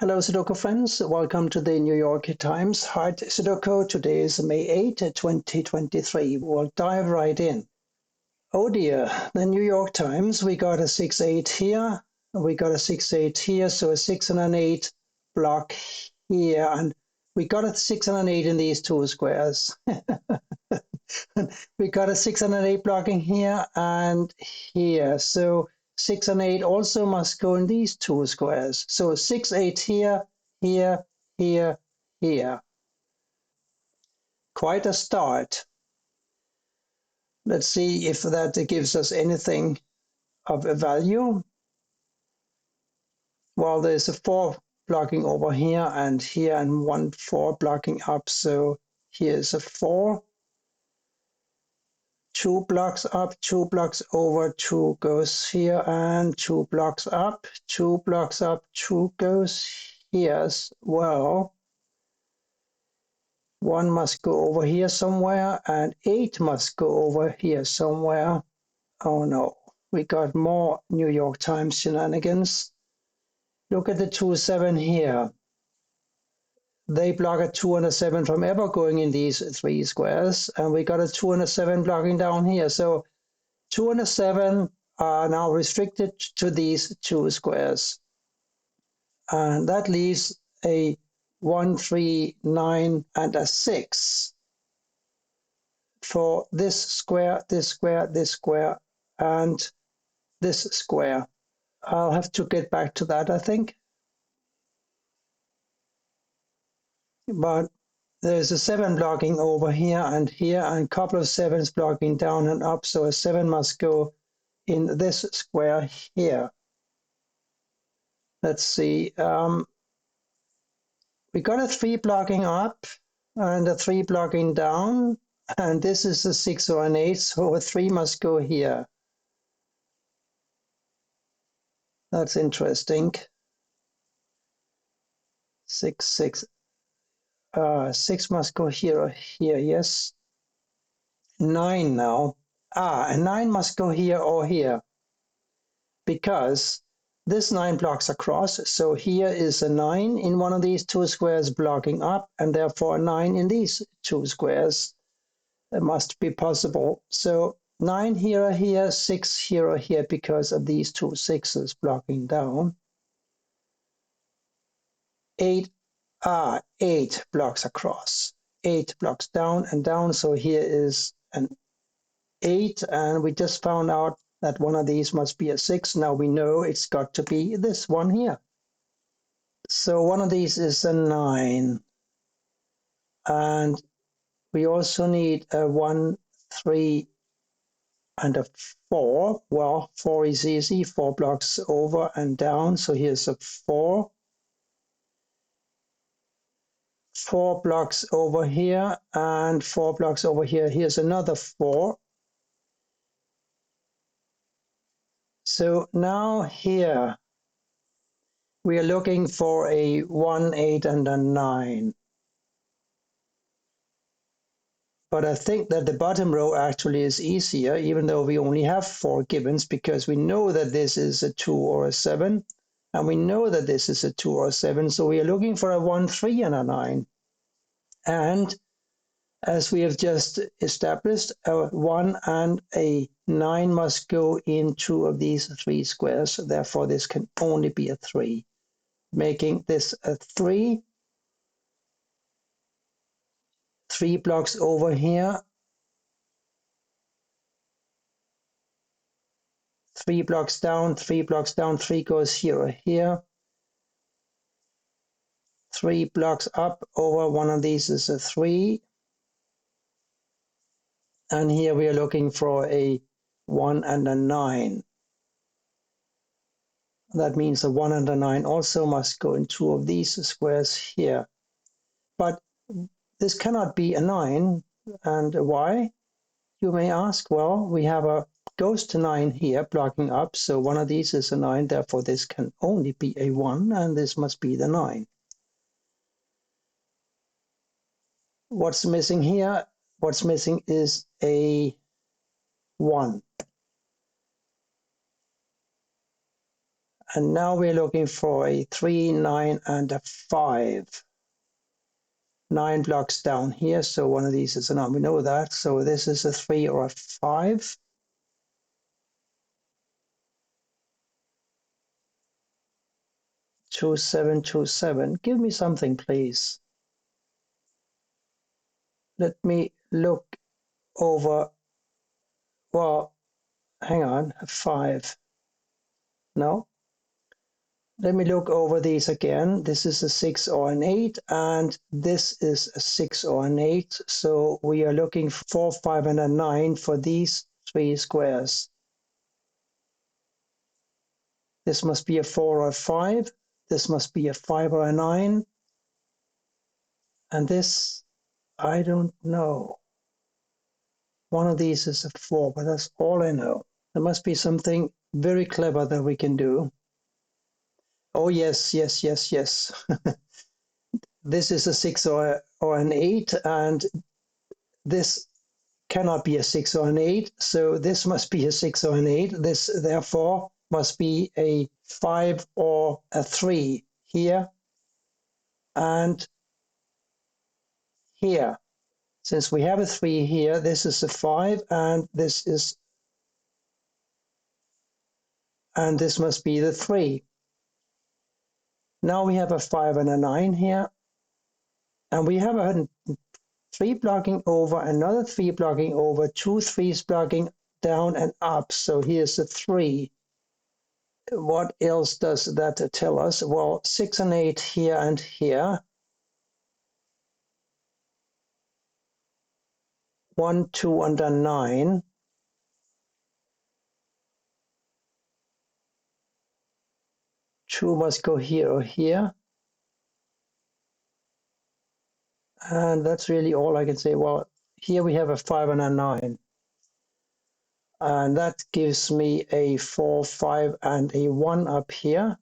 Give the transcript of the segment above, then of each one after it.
Hello, Sudoku friends. Welcome to the New York Times Hard Sudoku. Today is May 8, 2023. We'll dive right in. Oh dear, the New York Times, we got a 6-8 here. We got a 6-8 here, so a 6 and an 8 block here. And we got a 6 and an 8 in these two squares. We got a 6 and an 8 blocking here and here. So 6 and 8 also must go in these two squares. So 6, 8 here, here, here, here. Quite a start. Let's see if that gives us anything of a value. Well, there's a 4 blocking over here and 1 4 blocking up. So here's a 4. 2 blocks up, 2 blocks over, 2 goes here, and 2 blocks up, 2 blocks up, 2 goes here as well. 1 must go over here somewhere, and 8 must go over here somewhere. Oh no, we got more New York Times shenanigans. Look at the 2 7 here. They block a 2 and a 7 from ever going in these 3 squares, and we got a 2 and a 7 blocking down here. So 2 and a 7 are now restricted to these 2 squares. And that leaves a 1, 3, 9, and a 6 for this square, this square, this square, and this square. I'll have to get back to that, I think. But there's a 7 blocking over here, and a couple of 7s blocking down and up. So a 7 must go in this square here. Let's see. We got a 3 blocking up and a 3 blocking down, and this is a 6 or an 8, so a 3 must go here. That's interesting. 6, 6. 6 must go here or here, yes. 9 now. A 9 must go here or here, because this 9 blocks across, so here is a 9 in one of these 2 squares blocking up, and therefore a 9 in these 2 squares. That must be possible. So 9 here or here, 6 here or here, because of these 2 6s blocking down. 8 blocks across. 8 blocks down and down, so here is an 8, and we just found out that one of these must be a 6. Now we know it's got to be this one here. So one of these is a 9. And we also need a 1, 3, and a 4. Well, 4 is easy, 4 blocks over and down. So here's a 4. 4 blocks over here and 4 blocks over here. Here's another 4. So now here we are looking for a 1, 8, and a 9. But I think that the bottom row actually is easier, even though we only have 4 givens, because we know that this is a 2 or a 7, and we know that this is a 2 or a 7, so we are looking for a 1, 3, and a 9. And as we have just established, a 1 and a 9 must go in 2 of these 3 squares, therefore this can only be a 3, making this a 3. 3 blocks over here, 3 blocks down, 3 blocks down, 3 goes here or here. 3 blocks up over one of these is a 3. And here we are looking for a 1 and a 9. That means a 1 and a 9 also must go in 2 of these squares here. But this cannot be a 9. And why? You may ask. Well, we have a ghost 9 here blocking up, so one of these is a 9, therefore this can only be a 1, and this must be the 9. What's missing here? What's missing is a 1. And now we're looking for a 3, 9, and a 5. 9 blocks down here, so one of these is a 9. We know that. So this is a 3 or a 5. Two, 7, 2, 7. Give me something, please. Let me look over. Well, hang on. A 5. No. Let me look over these again. This is a 6 or an 8, and this is a 6 or an 8. So we are looking for 4, 5, and a 9 for these 3 squares. This must be a 4 or a 5. This must be a 5 or a 9. And this, I don't know. One of these is a 4, but that's all I know. There must be something very clever that we can do. Oh, yes, yes, yes, yes. This is a 6 or an 8, and this cannot be a 6 or an 8, so this must be a 6 or an 8. This, therefore, must be a 5 or a 3 here and here. Since we have a 3 here, this is a 5, and this must be the 3. Now we have a 5 and a 9 here, and we have a 3 blocking over, another 3 blocking over, 2 3s blocking down and up. So here's a 3. What else does that tell us? Well, 6 and 8 here and here. 1, 2, and a 9. Two must go here or here. And that's really all I can say. Well, here we have a 5 and a 9. And that gives me a 4, 5, and a 1 up here.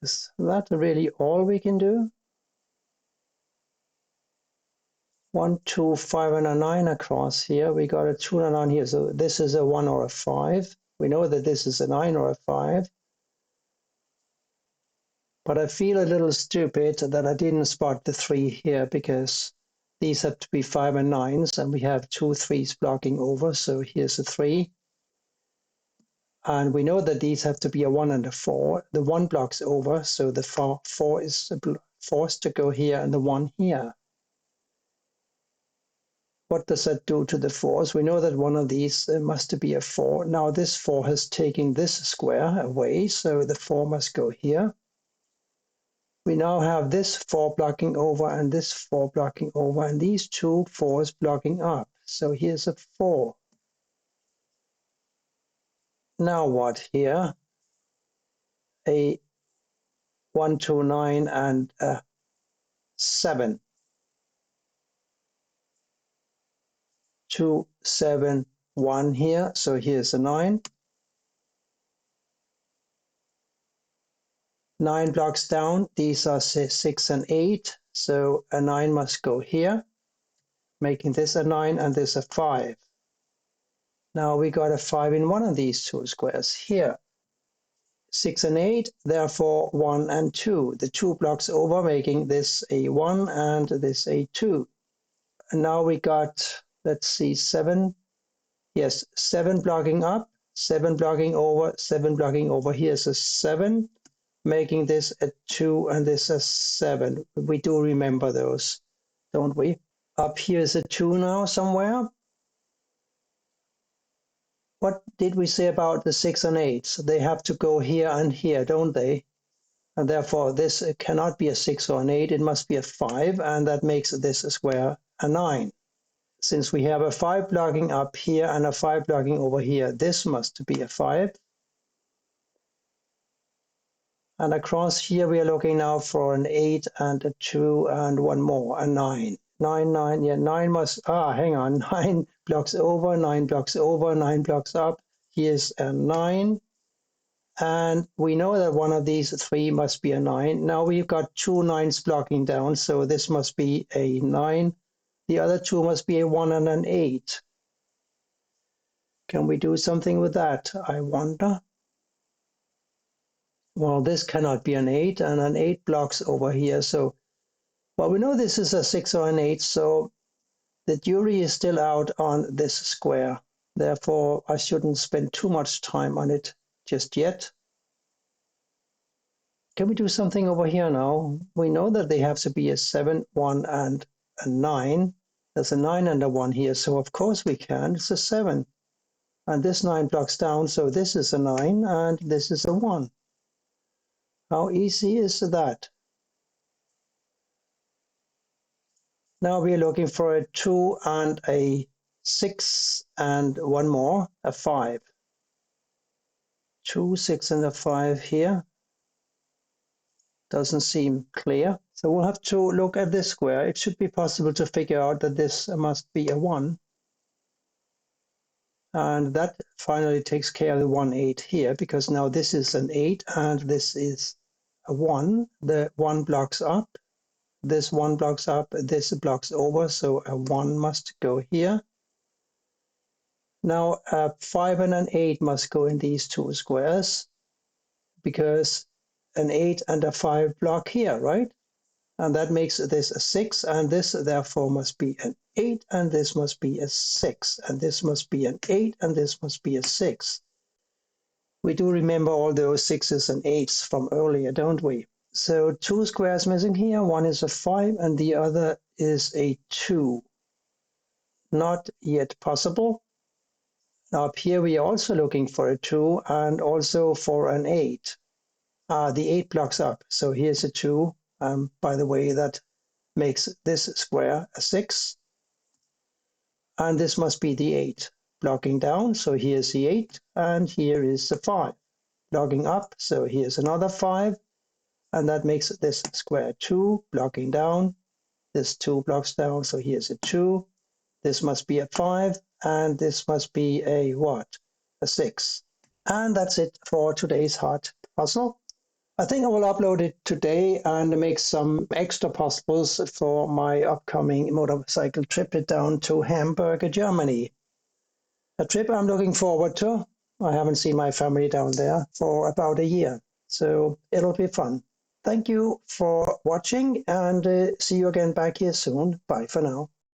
Is that really all we can do? 1, 2, 5, and a 9 across here. We got a 2 and a 9 here. So this is a 1 or a 5. We know that this is a 9 or a 5. But I feel a little stupid that I didn't spot the 3 here, because these have to be 5 and 9s, and we have 2 3s blocking over. So here's a 3. And we know that these have to be a 1 and a 4. The 1 blocks over, so the 4 is forced to go here and the 1 here. What does that do to the 4s? We know that one of these must be a 4. Now this 4 has taken this square away, so the 4 must go here. We now have this 4 blocking over and this 4 blocking over, and these 2 4s blocking up. So here's a 4. Now what here? A 1, 2, 9, and a 7. 2, 7, 1 here. So here's a 9. 9 blocks down. These are 6 and 8. So a 9 must go here, making this a 9 and this a 5. Now we got a 5 in one of these 2 squares here. 6 and 8, therefore 1 and 2. The 2 blocks over, making this a 1 and this a 2. And now we got, let's see, 7. Yes, 7 blocking up, 7 blocking over, 7 blocking over. Here's a 7, making this a 2 and this a 7. We do remember those, don't we? Up here is a 2 now somewhere. What did we say about the 6 and 8? They have to go here and here, don't they? And therefore this cannot be a 6 or an 8, it must be a 5, and that makes this square a 9. Since we have a 5 blocking up here and a 5 blocking over here, this must be a 5. And across here we are looking now for an 8 and a 2 and one more, a 9. 9, 9, yeah, 9 must, hang on, 9 blocks over, 9 blocks over, 9 blocks up. Here's a 9. And we know that one of these 3 must be a 9. Now we've got 2 9s blocking down, so this must be a 9. The other two must be a 1 and an 8. Can we do something with that, I wonder? Well, this cannot be an 8, and an 8 blocks over here. So, well, we know this is a 6 or an 8, so the jury is still out on this square. Therefore, I shouldn't spend too much time on it just yet. Can we do something over here now? We know that they have to be a 7, 1, and a 9. There's a 9 and a 1 here, so of course we can. It's a 7. And this 9 blocks down, so this is a 9, and this is a 1. How easy is that? Now we're looking for a 2 and a 6 and one more, a 5. 2, 6, and a 5 here. Doesn't seem clear. So we'll have to look at this square. It should be possible to figure out that this must be a 1. And that finally takes care of the 1, 8 here, because now this is an 8 and this is a 1. The 1 blocks up. This 1 blocks up, this blocks over, so a 1 must go here. Now a 5 and an 8 must go in these two squares, because an 8 and a 5 block here, right? And that makes this a 6, and this therefore must be an 8, and this must be a 6, and this must be an 8, and this must be a 6. We do remember all those 6s and 8s from earlier, don't we? So 2 squares missing here. One is a 5, and the other is a 2. Not yet possible. Now up here we are also looking for a 2 and also for an 8. The 8 blocks up, so here's a 2. By the way, that makes this square a 6. And this must be the 8 blocking down, so here's the 8, and here is the 5 blocking up, so here's another 5, and that makes this square 2 blocking down. This 2 blocks down, so here's a 2. This must be a 5, and this must be a what? A 6. And that's it for today's heart puzzle. I think I will upload it today and make some extra puzzles for my upcoming motorcycle trip down to Hamburg, Germany. A trip I'm looking forward to. I haven't seen my family down there for about a year, so it'll be fun. Thank you for watching, and see you again back here soon. Bye for now.